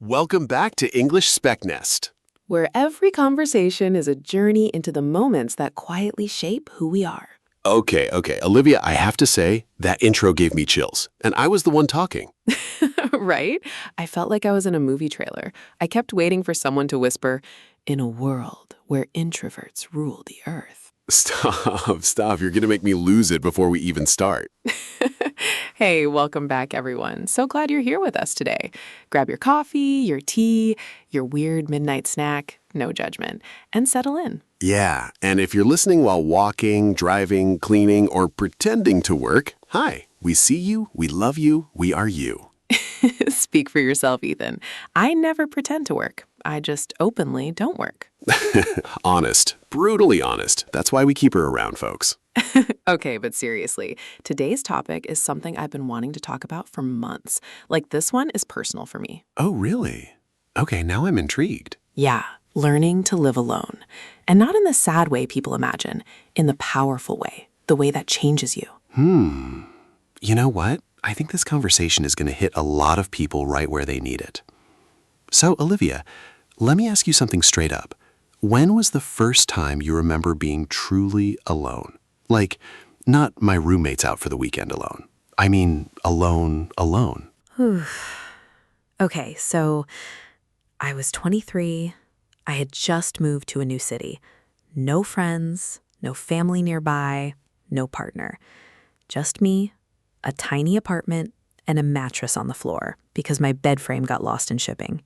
Welcome back to English SpekNest. where every conversation is a journey into the moments that quietly shape who we are. Okay. Olivia, I have to say, that intro gave me chills, and I was the one talking. Right? I felt like I was in a movie trailer. I kept waiting for someone to whisper, "In a world where introverts rule the earth." Stop. You're going to make me lose it before we even start. Hey, welcome back, everyone. So glad you're here with us today. Grab your coffee, your tea, your weird midnight snack, no judgment, and settle in. Yeah, and if you're listening while walking, driving, cleaning, or pretending to work, hi, we see you, we love you, we are you. Speak for yourself, Ethan. I never pretend to work. I just openly don't work. Honest, brutally honest. That's why we keep her around, folks. Okay, but seriously, today's topic is something I've been wanting to talk about for months. Like, this one is personal for me. Oh, really? Okay, now I'm intrigued. Yeah, learning to live alone. And not in the sad way people imagine, in the powerful way, the way that changes you. You know what? I think this conversation is going to hit a lot of people right where they need it. So, Olivia, let me ask you something straight up. When was the first time you remember being truly alone? Like, not my roommate's out for the weekend alone. I mean, alone. Okay, so I was 23. I had just moved to a new city. No friends, no family nearby, no partner. Just me, a tiny apartment, and a mattress on the floor because my bed frame got lost in shipping.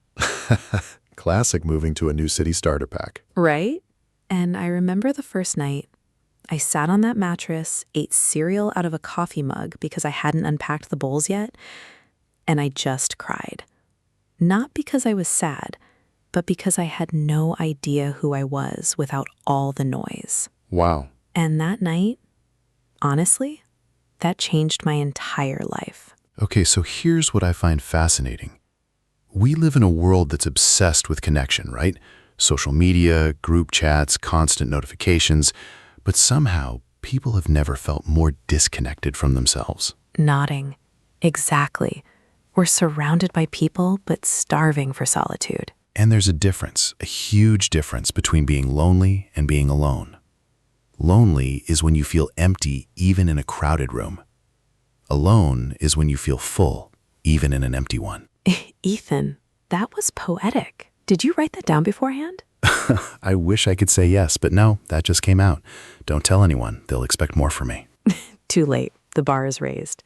Classic moving to a new city starter pack. Right? And I remember the first night, I sat on that mattress, ate cereal out of a coffee mug because I hadn't unpacked the bowls yet, and I just cried. Not because I was sad, but because I had no idea who I was without all the noise. Wow. And that night, honestly, that changed my entire life. Okay, so here's what I find fascinating. We live in a world that's obsessed with connection, right? Social media, group chats, constant notifications, but somehow people have never felt more disconnected from themselves. Nodding. Exactly. We're surrounded by people, but starving for solitude. And there's a difference, a huge difference between being lonely and being alone. Lonely is when you feel empty even in a crowded room. Alone is when you feel full, even in an empty one. Ethan, that was poetic. Did you write that down beforehand? I wish I could say yes, but no, that just came out. Don't tell anyone. They'll expect more from me. Too late. The bar is raised.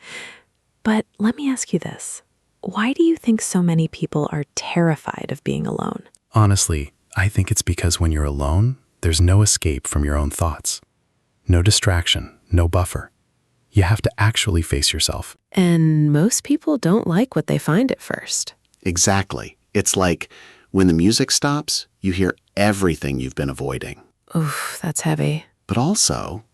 But let me ask you this. Why do you think so many people are terrified of being alone? Honestly, I think it's because when you're alone, there's no escape from your own thoughts. No distraction, no buffer. You have to actually face yourself. And most people don't like what they find at first. Exactly. It's like when the music stops, you hear everything you've been avoiding. Oof, that's heavy. But also,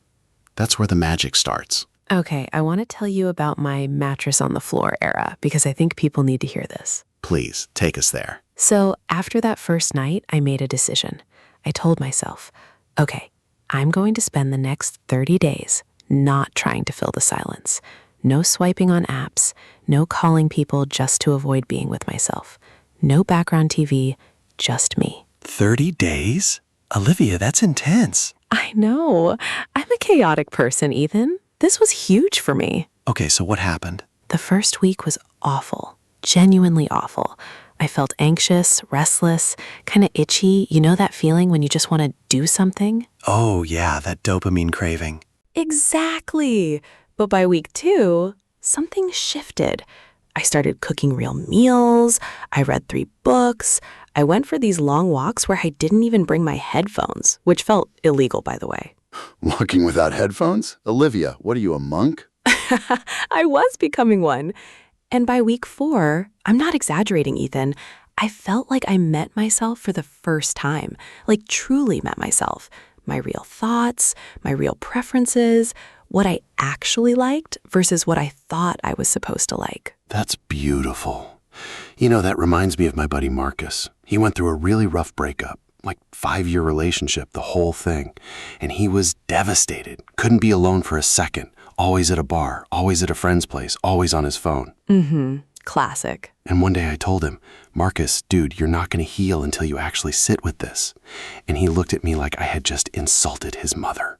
that's where the magic starts. Okay, I want to tell you about my mattress on the floor era because I think people need to hear this. Please, take us there. So after that first night, I made a decision. I told myself, okay, I'm going to spend the next 30 days not trying to fill the silence. No swiping on apps, no calling people just to avoid being with myself. No background TV, just me. 30 days? Olivia, that's intense. I know. I'm a chaotic person, Ethan. This was huge for me. Okay, so what happened? The first week was awful, genuinely awful. I felt anxious, restless, kind of itchy. You know that feeling when you just want to do something? Oh, yeah, that dopamine craving. Exactly. But by week 2, something shifted. I started cooking real meals. I read 3 books. I went for these long walks where I didn't even bring my headphones, which felt illegal, by the way. Walking without headphones? Olivia, what are you, a monk? I was becoming one. And by week 4, I'm not exaggerating, Ethan, I felt like I met myself for the first time, like truly met myself. My real thoughts, my real preferences, what I actually liked versus what I thought I was supposed to like. That's beautiful. You know, that reminds me of my buddy Marcus. He went through a really rough breakup, like 5-year relationship, the whole thing. And he was devastated, couldn't be alone for a second, always at a bar, always at a friend's place, always on his phone. Classic. And one day I told him, Marcus, dude, you're not going to heal until you actually sit with this. And he looked at me like I had just insulted his mother.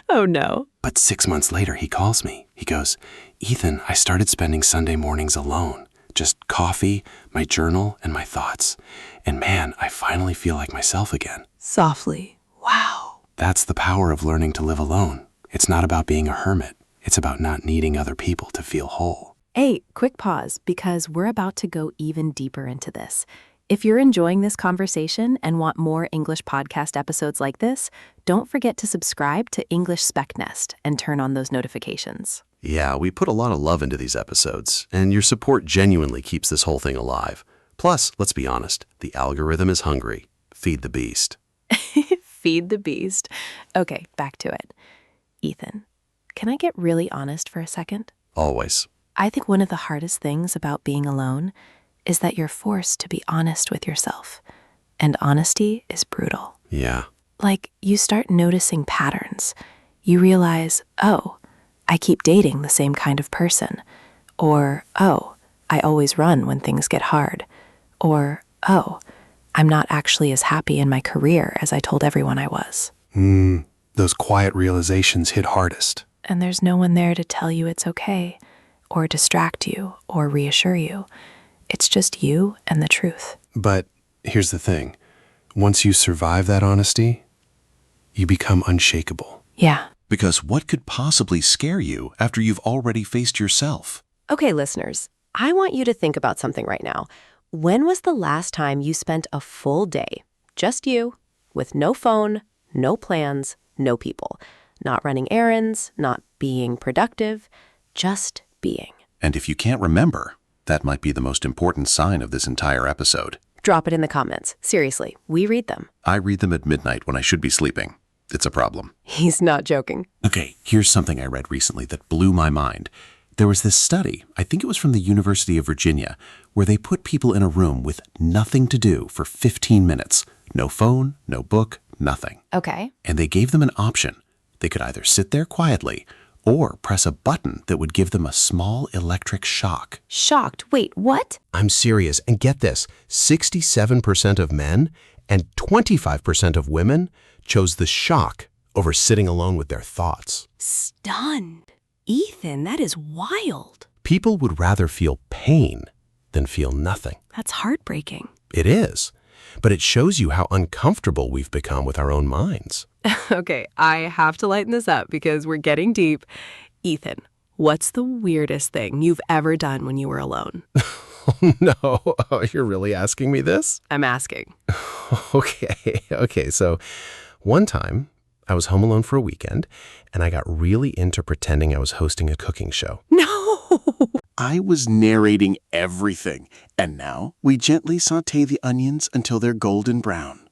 Oh, no. But 6 months later, he calls me. He goes, Ethan, I started spending Sunday mornings alone. Just coffee, my journal, and my thoughts. And man, I finally feel like myself again. Softly. Wow. That's the power of learning to live alone. It's not about being a hermit. It's about not needing other people to feel whole. Hey, quick pause, because we're about to go even deeper into this. If you're enjoying this conversation and want more English podcast episodes like this, don't forget to subscribe to English SpekNest and turn on those notifications. Yeah, we put a lot of love into these episodes, and your support genuinely keeps this whole thing alive. Plus, let's be honest, the algorithm is hungry. Feed the beast. Feed the beast. Okay, back to it. Ethan, can I get really honest for a second? Always. I think one of the hardest things about being alone is that you're forced to be honest with yourself. And honesty is brutal. Yeah. Like, you start noticing patterns. You realize, oh, I keep dating the same kind of person. Or, oh, I always run when things get hard. Or, oh, I'm not actually as happy in my career as I told everyone I was. Those quiet realizations hit hardest. And there's no one there to tell you it's okay, or distract you, or reassure you. It's just you and the truth. But here's the thing. Once you survive that honesty, you become unshakable. Yeah. Because what could possibly scare you after you've already faced yourself? Okay, listeners, I want you to think about something right now. When was the last time you spent a full day, just you, with no phone, no plans, no people, not running errands, not being productive, just being? And if you can't remember, that might be the most important sign of this entire episode. Drop it in the comments. Seriously, we read them. I read them at midnight when I should be sleeping. It's a problem. He's not joking. Okay, here's something I read recently that blew my mind. There was this study, I think it was from the University of Virginia, where they put people in a room with nothing to do for 15 minutes. No phone, no book, nothing. Okay. And they gave them an option. They could either sit there quietly or press a button that would give them a small electric shock. Shocked. Wait, what? I'm serious. And get this, 67% of men and 25% of women chose the shock over sitting alone with their thoughts. Stunned. Ethan, that is wild. People would rather feel pain than feel nothing. That's heartbreaking. It is. But it shows you how uncomfortable we've become with our own minds. Okay, I have to lighten this up because we're getting deep. Ethan, what's the weirdest thing you've ever done when you were alone? No, you're really asking me this? I'm asking. Okay. So one time I was home alone for a weekend and I got really into pretending I was hosting a cooking show. No! I was narrating everything, and now we gently saute the onions until they're golden brown.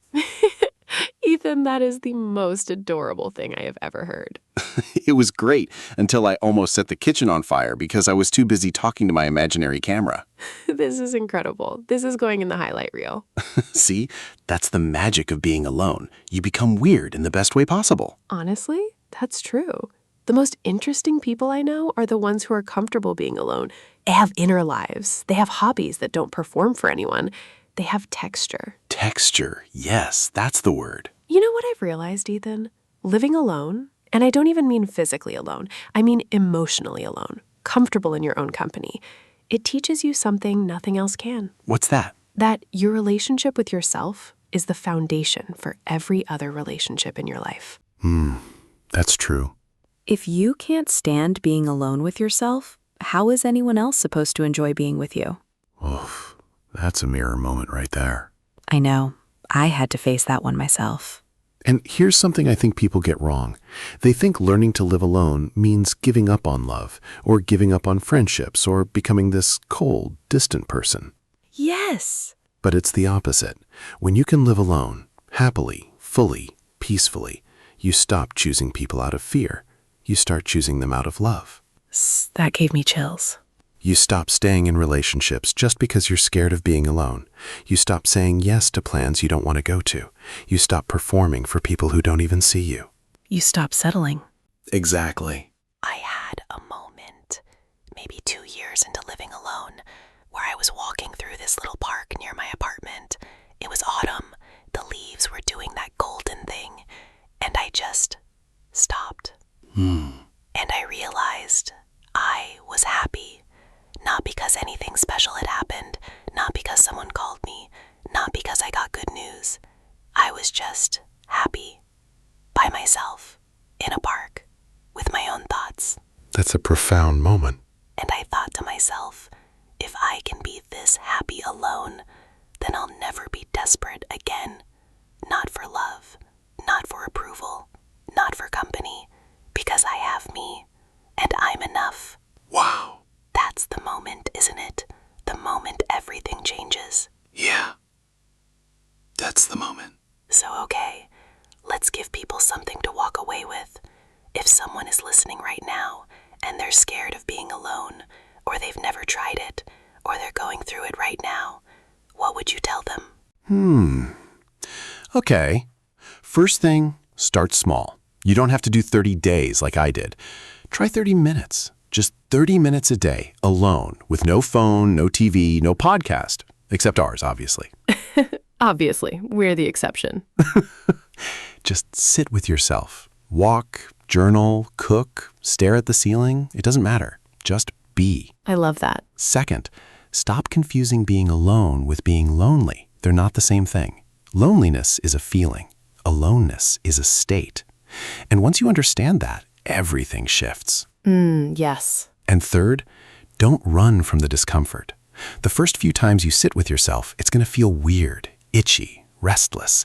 Ethan, that is the most adorable thing I have ever heard. It was great until I almost set the kitchen on fire because I was too busy talking to my imaginary camera. This is incredible. This is going in the highlight reel. See, that's the magic of being alone. You become weird in the best way possible. Honestly, that's true. The most interesting people I know are the ones who are comfortable being alone. They have inner lives. They have hobbies that don't perform for anyone. They have texture. Texture, yes, that's the word. You know what I've realized, Ethan? Living alone, and I don't even mean physically alone, I mean emotionally alone, comfortable in your own company. It teaches you something nothing else can. What's that? That your relationship with yourself is the foundation for every other relationship in your life. That's true. If you can't stand being alone with yourself, how is anyone else supposed to enjoy being with you? Oof, that's a mirror moment right there. I know. I had to face that one myself. And here's something I think people get wrong. They think learning to live alone means giving up on love, or giving up on friendships, or becoming this cold, distant person. Yes! But it's the opposite. When you can live alone, happily, fully, peacefully, you stop choosing people out of fear. You start choosing them out of love. That gave me chills. You stop staying in relationships just because you're scared of being alone. You stop saying yes to plans you don't want to go to. You stop performing for people who don't even see you. You stop settling. Exactly. I had a moment, maybe 2 years into living alone, was walking through this little park near my apartment. It was autumn. The leaves were doing that golden thing, and I just stopped. And I realized I was happy. Not because anything special had happened, not because someone called me, not because I got good news. I was just happy. By myself, in a park, with my own thoughts. That's a profound moment. And I thought to myself, if I can be this happy alone, then I'll never be desperate again. Not for love, not for approval, not for company, because I have me, and I'm enough. Wow. That's the moment, isn't it? The moment everything changes. Yeah. That's the moment. So okay, let's give people something to walk away with. If someone is listening right now, and they're scared of being alone, or they've never tried it, or they're going through it right now, what would you tell them? Okay. First thing, start small. You don't have to do 30 days like I did. Try 30 minutes. Just 30 minutes a day, alone, with no phone, no TV, no podcast. Except ours, obviously. Obviously, we're the exception. Just sit with yourself. Walk, journal, cook, stare at the ceiling. It doesn't matter. Just be. I love that. Second, stop confusing being alone with being lonely. They're not the same thing. Loneliness is a feeling. Aloneness is a state. And once you understand that, everything shifts. Yes. And third, don't run from the discomfort. The first few times you sit with yourself, it's going to feel weird, itchy, restless.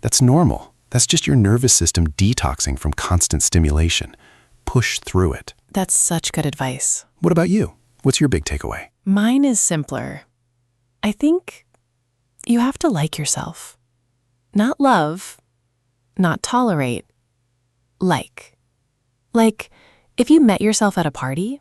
That's normal. That's just your nervous system detoxing from constant stimulation. Push through it. That's such good advice. What about you? What's your big takeaway? Mine is simpler. I think you have to like yourself. Not love, not tolerate, like. Like, if you met yourself at a party,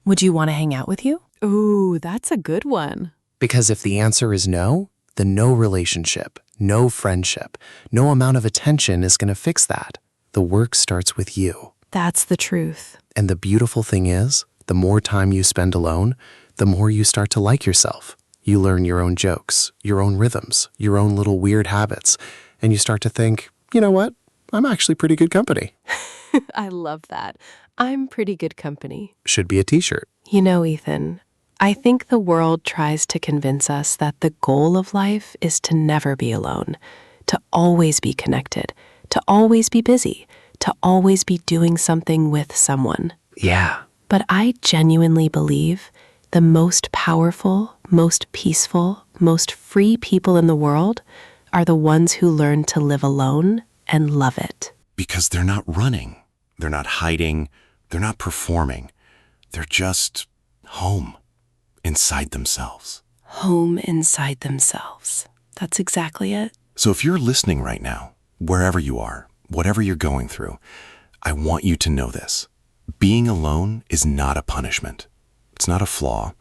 would you want to hang out with you? Ooh, that's a good one. Because if the answer is no, then no relationship, no friendship, no amount of attention is going to fix that. The work starts with you. That's the truth. And the beautiful thing is, the more time you spend alone, the more you start to like yourself. You learn your own jokes, your own rhythms, your own little weird habits, and you start to think, you know what? I'm actually pretty good company. I love that. I'm pretty good company. Should be a t-shirt. You know, Ethan, I think the world tries to convince us that the goal of life is to never be alone, to always be connected, to always be busy, to always be doing something with someone. Yeah. But I genuinely believe the most powerful, most peaceful, most free people in the world are the ones who learn to live alone and love it. Because they're not running. They're not hiding. They're not performing. They're just home, inside themselves. Home inside themselves. That's exactly it. So if you're listening right now, wherever you are, whatever you're going through, I want you to know this. Being alone is not a punishment. It's not a flaw.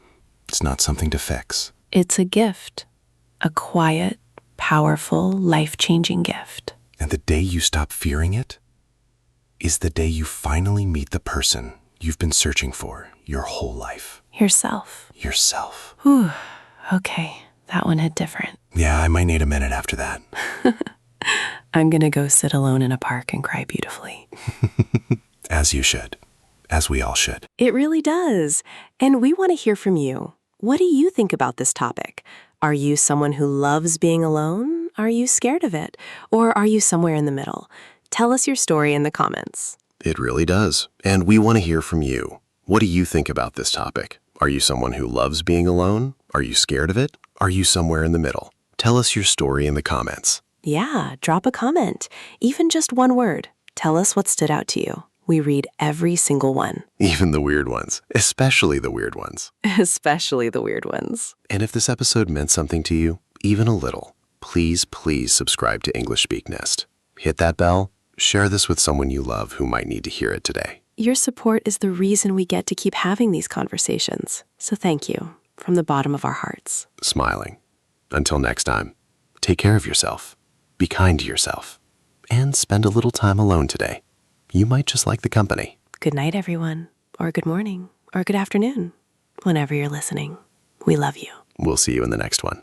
It's not something to fix. It's a gift. A quiet, powerful, life-changing gift. And the day you stop fearing it is the day you finally meet the person you've been searching for your whole life. Yourself. Yourself. Whew. Okay, that one hit different. Yeah, I might need a minute after that. I'm gonna go sit alone in a park and cry beautifully. As you should. As we all should. It really does. And we want to hear from you. What do you think about this topic? Are you someone who loves being alone? Are you scared of it? Or are you somewhere in the middle? Tell us your story in the comments. It really does. And we want to hear from you. What do you think about this topic? Are you someone who loves being alone? Are you scared of it? Are you somewhere in the middle? Tell us your story in the comments. Yeah, drop a comment. Even just one word. Tell us what stood out to you. We read every single one. Even the weird ones. Especially the weird ones. Especially the weird ones. And if this episode meant something to you, even a little, please subscribe to English SpekNest. Hit that bell. Share this with someone you love who might need to hear it today. Your support is the reason we get to keep having these conversations. So thank you from the bottom of our hearts. Smiling. Until next time, take care of yourself. Be kind to yourself. And spend a little time alone today. You might just like the company. Good night, everyone. Or good morning. Or good afternoon. Whenever you're listening. We love you. We'll see you in the next one.